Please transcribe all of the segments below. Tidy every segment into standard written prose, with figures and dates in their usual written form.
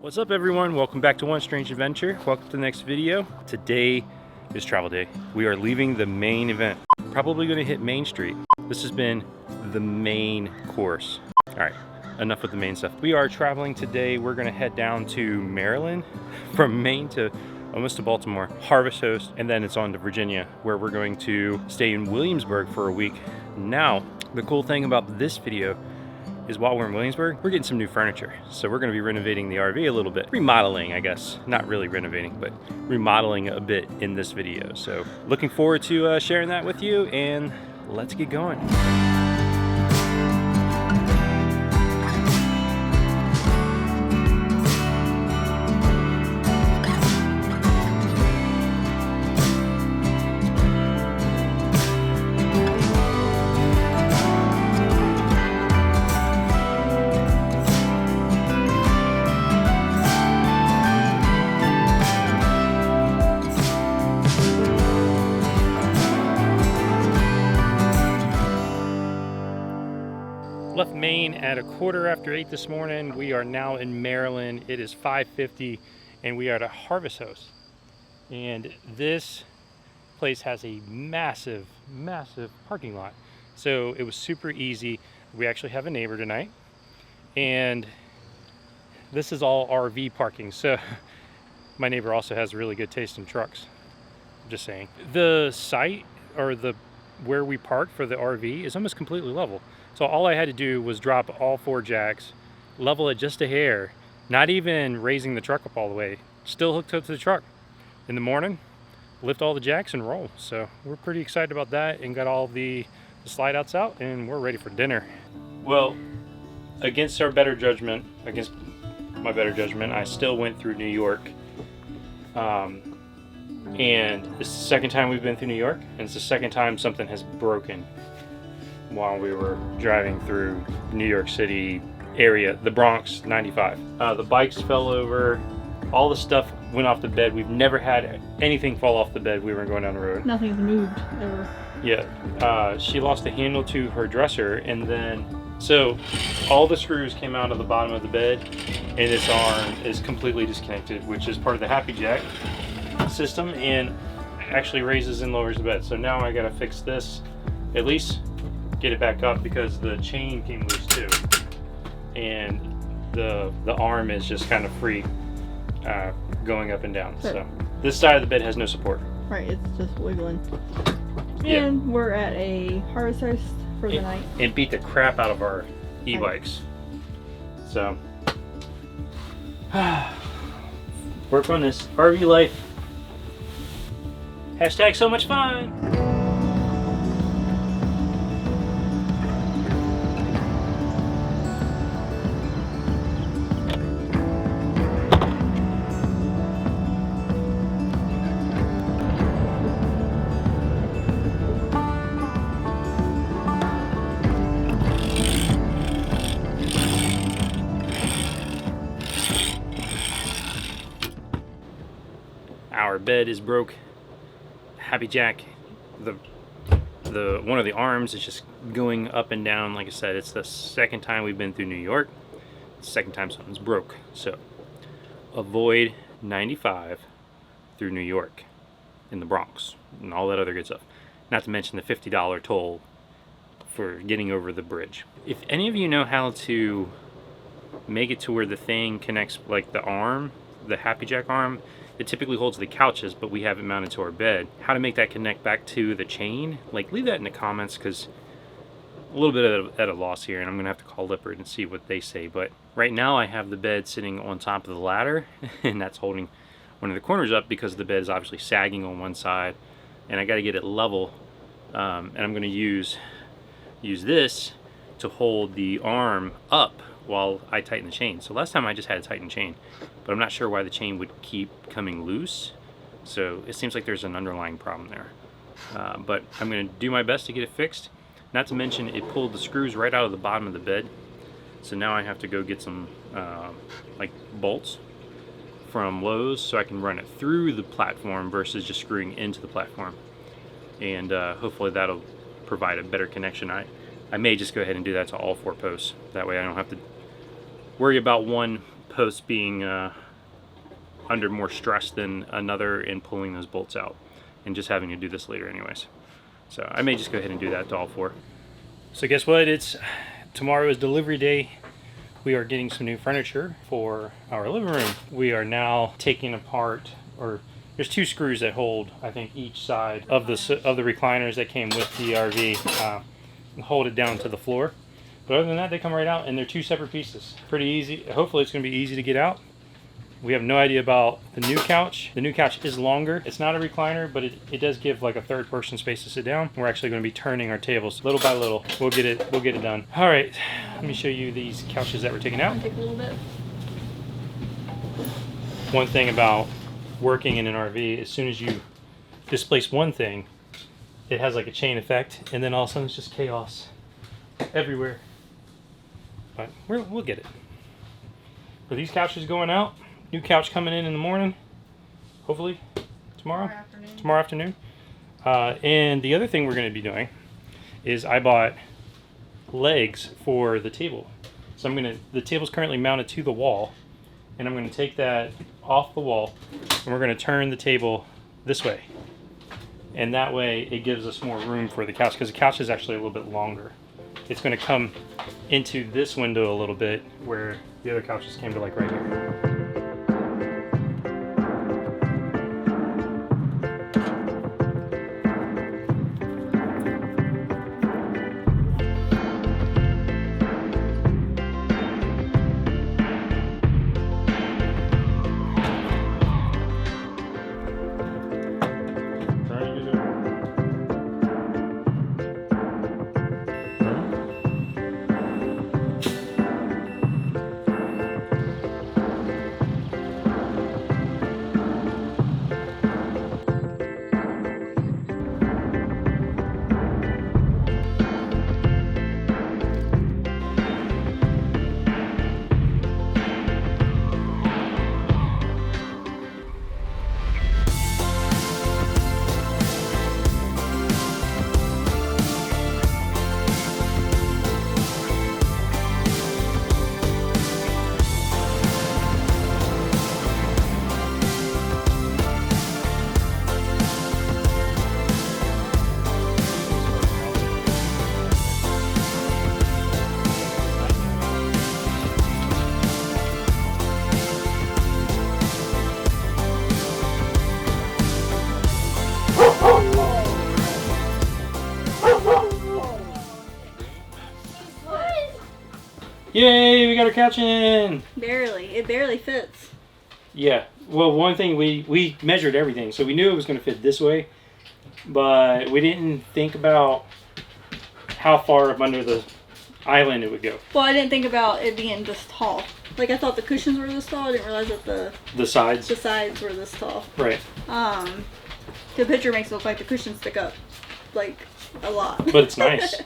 What's up everyone? Welcome back to One Strange Adventure. Welcome to the next video. Today is travel day. We are leaving the main event. Probably going to hit Main Street. This has been the main course. All right, enough with the main stuff. We are traveling today. We're going to head down to Maryland, from Maine to almost to Baltimore, Harvest Host, and then it's on to Virginia, where we're going to stay in Williamsburg for a week. Now, the cool thing about this video is while we're in Williamsburg, we're getting some new furniture. So we're gonna be renovating the RV a little bit. Remodeling, I guess. Not really renovating, but remodeling a bit in this video. So looking forward to sharing that with you, and let's get going. Left Maine at 8:15 this morning. We are now in Maryland. It is 5:50 and we are at a Harvest Host. And this place has a massive parking lot. So it was super easy. We actually have a neighbor tonight. And this is all RV parking. So my neighbor also has really good taste in trucks. Just saying. The site, or where we parked for the RV, is almost completely level. So all I had to do was drop all 4 jacks, level it just a hair, not even raising the truck up all the way, still hooked up to the truck. In the morning, lift all the jacks and roll. So we're pretty excited about that, and got all the slide outs out, and we're ready for dinner. Well, against my better judgment, I still went through New York. And it's the second time we've been through New York, and it's the second time something has broken while we were driving through New York City area, the Bronx 95. The bikes fell over, all the stuff went off the bed. We've never had anything fall off the bed. We were going down the road. Nothing's moved ever. Yeah, she lost a handle to her dresser, and then so all the screws came out of the bottom of the bed, and this arm is completely disconnected, which is part of the Happy Jack system, and actually raises and lowers the bed. So now I gotta fix this, at least get it back up, because the chain came loose too, and the arm is just kind of free going up and down. Sure. So this side of the bed has no support. Right, it's just wiggling. Yeah. And we're at a Harvest Host for the night. It beat the crap out of our e-bikes. So work on this RV life. Hashtag so much fun. Our bed is broke. Happy Jack, the one of the arms is just going up and down. Like I said, it's the second time we've been through New York. The second time something's broke. So avoid 95 through New York in the Bronx and all that other good stuff. Not to mention the $50 toll for getting over the bridge. If any of you know how to make it to where the thing connects, like the arm, the Happy Jack arm, it typically holds the couches, but we have it mounted to our bed. How to make that connect back to the chain, like, leave that in the comments, because a little bit at a loss here, and I'm gonna have to call Lippert and see what they say. But right now I have the bed sitting on top of the ladder, and that's holding one of the corners up because the bed is obviously sagging on one side, and I got to get it level. And I'm gonna use this to hold the arm up while I tighten the chain. So last time I just had a tightened chain, but I'm not sure why the chain would keep coming loose. So it seems like there's an underlying problem there. But I'm gonna do my best to get it fixed. Not to mention, it pulled the screws right out of the bottom of the bed. So now I have to go get some like bolts from Lowe's so I can run it through the platform versus just screwing into the platform. And hopefully that'll provide a better connection. I may just go ahead and do that to all 4 posts. That way I don't have to worry about one post being under more stress than another in pulling those bolts out and just having to do this later anyways. So I may just go ahead and do that to all four. So guess what? Tomorrow is delivery day. We are getting some new furniture for our living room. We are now taking apart, or there's 2 screws that hold, I think, each side of the recliners that came with the RV, and hold it down to the floor. But other than that, they come right out, and they're 2 separate pieces. Pretty easy. Hopefully it's going to be easy to get out. We have no idea about the new couch. The new couch is longer. It's not a recliner, but it does give like a 3rd person space to sit down. We're actually going to be turning our tables little by little. We'll get it done. All right, let me show you these couches that we're taking out. Take a little bit. One thing about working in an RV, as soon as you displace one thing, it has like a chain effect, and then all of a sudden it's just chaos everywhere. But we'll get it. For these couches going out, new couch coming in the morning, hopefully tomorrow afternoon. And the other thing we're going to be doing is I bought legs for the table. So the table's currently mounted to the wall, and I'm going to take that off the wall, and we're going to turn the table this way. And that way it gives us more room for the couch, because the couch is actually a little bit longer. It's going to come into this window a little bit where the other couches came to like right here. Yay, we got our couch in! Barely. It barely fits. Yeah. Well, one thing, we measured everything, so we knew it was going to fit this way, but we didn't think about how far up under the island it would go. Well, I didn't think about it being this tall. Like, I thought the cushions were this tall. I didn't realize that the sides were this tall. Right. The picture makes it look like the cushions stick up, like, a lot. But it's nice.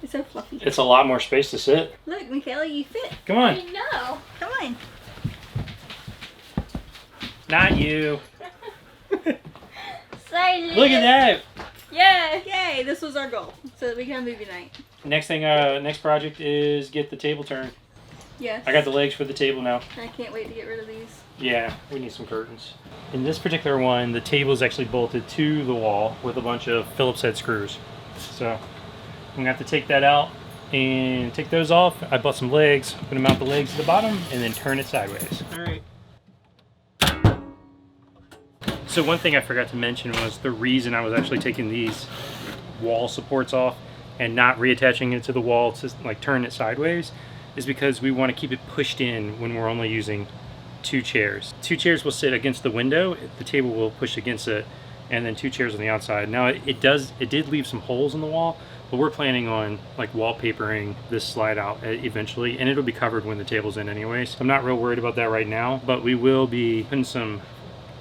It's so fluffy. It's a lot more space to sit. Look, Michaela, you fit. Come on. I know. Come on. Not you. Silent. Look at that. Yeah. Yay, this was our goal. So that we can have movie night. Next thing, next project is get the table turned. Yes. I got the legs for the table now. I can't wait to get rid of these. Yeah, we need some curtains. In this particular one, the table is actually bolted to the wall with a bunch of Phillips head screws. So I'm gonna have to take that out and take those off. I bought some legs. I'm gonna mount the legs at the bottom and then turn it sideways. All right. So one thing I forgot to mention was the reason I was actually taking these wall supports off and not reattaching it to the wall to like turn it sideways is because we want to keep it pushed in when we're only using 2 chairs. 2 chairs will sit against the window, the table will push against it, and then 2 chairs on the outside. Now it did leave some holes in the wall, but we're planning on like wallpapering this slide out eventually, and it'll be covered when the table's in anyways. I'm not real worried about that right now, but we will be putting some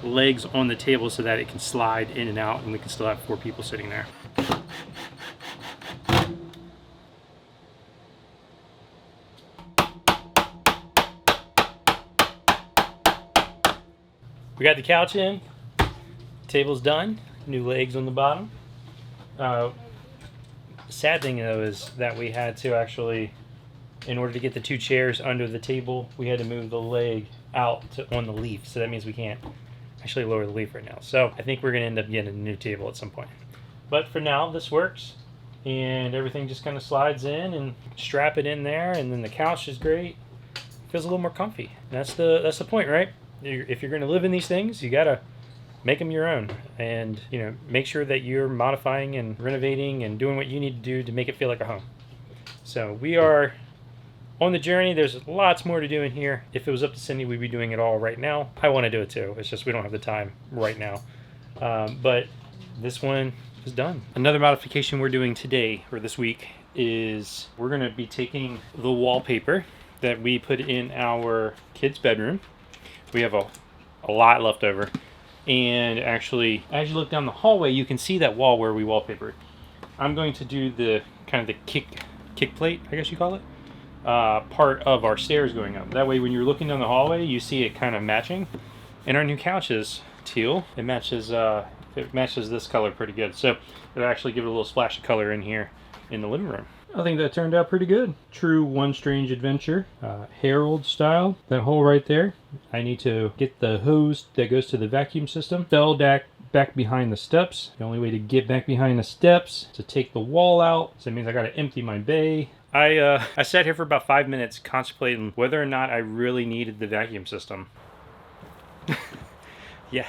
legs on the table so that it can slide in and out and we can still have 4 people sitting there. We got the couch in, table's done, new legs on the bottom. Sad thing though is that we had to actually in order to get the 2 chairs under the table, we had to move the leg out on the leaf. So that means we can't actually lower the leaf right now. So I think we're going to end up getting a new table at some point. But for now, this works. And everything just kind of slides in and strap it in there. And then the couch is great. Feels a little more comfy. And that's the point, right? If you're going to live in these things, you got to make them your own. And, you know, make sure that you're modifying and renovating and doing what you need to do to make it feel like a home. So we are on the journey. There's lots more to do in here. If it was up to Cindy, we'd be doing it all right now. I want to do it too. It's just we don't have the time right now. But this one is done. Another modification we're doing today or this week is we're going to be taking the wallpaper that we put in our kids' bedroom. We have a lot left over. And actually, as you look down the hallway, you can see that wall where we wallpapered. I'm going to do the kind of the kick plate, I guess you call it, part of our stairs going up. That way, when you're looking down the hallway, you see it kind of matching. And our new couch is teal. It matches this color pretty good. So it'll actually give it a little splash of color in here in the living room. I think that turned out pretty good. True One Strange Adventure, Harold style. That hole right there, I need to get the hose that goes to the vacuum system. Fell back behind the steps. The only way to get back behind the steps is to take the wall out. So it means I gotta empty my bay. I sat here for about 5 minutes contemplating whether or not I really needed the vacuum system. Yeah,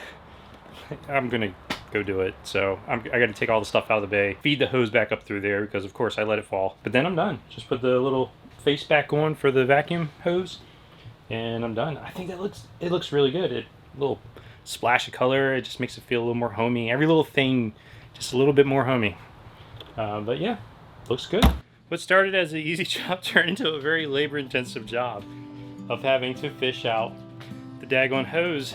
I'm gonna go do it. So I got to take all the stuff out of the bay, feed the hose back up through there because of course I let it fall. But then I'm done. Just put the little face back on for the vacuum hose, and I'm done. I think it looks really good. A little splash of color. It just makes it feel a little more homey. Every little thing, just a little bit more homey. But yeah, looks good. What started as an easy job turned into a very labor-intensive job of having to fish out the daggone hose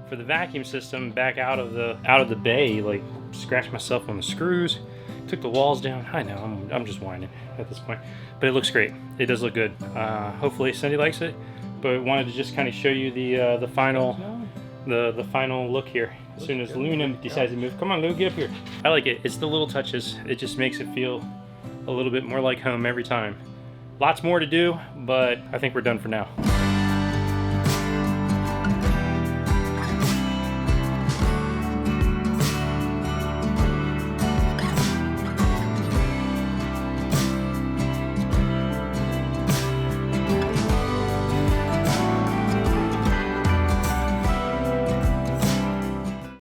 for the vacuum system back out of the bay. Like, scratched myself on the screws, took the walls down. I know I'm just whining at this point, but it looks great. It does look good. Hopefully Cindy likes it, but wanted to just kind of show you the final look here. As soon as Luna decides to move, come on Lou, get up here. I like it. It's the little touches. It just makes it feel a little bit more like home every time. Lots more to do, but I think we're done for now.